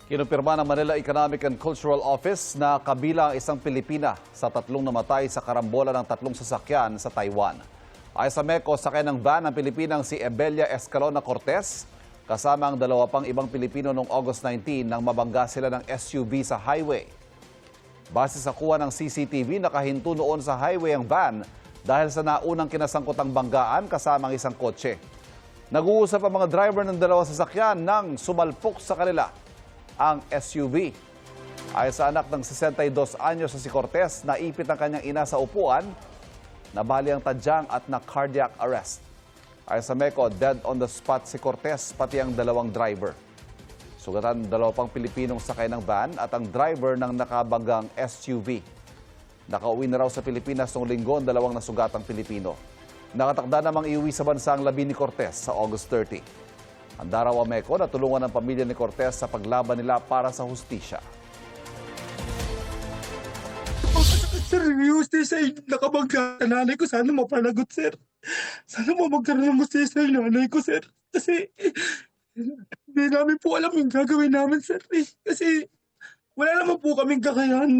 Kinumpirma ng Manila Economic and Cultural Office na kabilang isang Pilipina sa tatlong namatay sa karambola ng tatlong sasakyan sa Taiwan. Ayon sa MECO, sakay ng van ang Pilipinang si Ebelia Escalona Cortez, kasama ang dalawa pang ibang Pilipino noong August 19 nang mabangga sila ng SUV sa highway. Base sa kuha ng CCTV, nakahinto noon sa highway ang van dahil sa naunang kinasangkotang banggaan kasama ang isang kotse. Nag-uusap ang mga driver ng dalawang sasakyan nang sumalpok sa kanila ang SUV. Ayon sa anak ng 62 anyos na si Cortez, naipit ang kanyang ina sa upuan, nabali ang tadyang at na-cardiac arrest. Ayon sa MECO, dead on the spot si Cortez pati ang dalawang driver. Sugatan dalawa pang Pilipinong sakay ng van at ang driver ng nakabanggang SUV. Nakauwi na raw sa Pilipinas noong linggo ang dalawang nasugatang Pilipino. Nakatakda namang iuwi sa bansa ang labi ni Cortez sa August 30. Handa raw ang MECO na tulungan ng pamilya ni Cortez sa paglaban nila para sa hustisya. Sir, yung hustisya ay nakabangga sa nanay ko. Sana mapanagot, sir. Sana magkaroon ng hustisya yung nanay ko, sir. Kasi hindi namin po alam yung gagawin namin, sir. Kasi wala naman po kaming kakayahan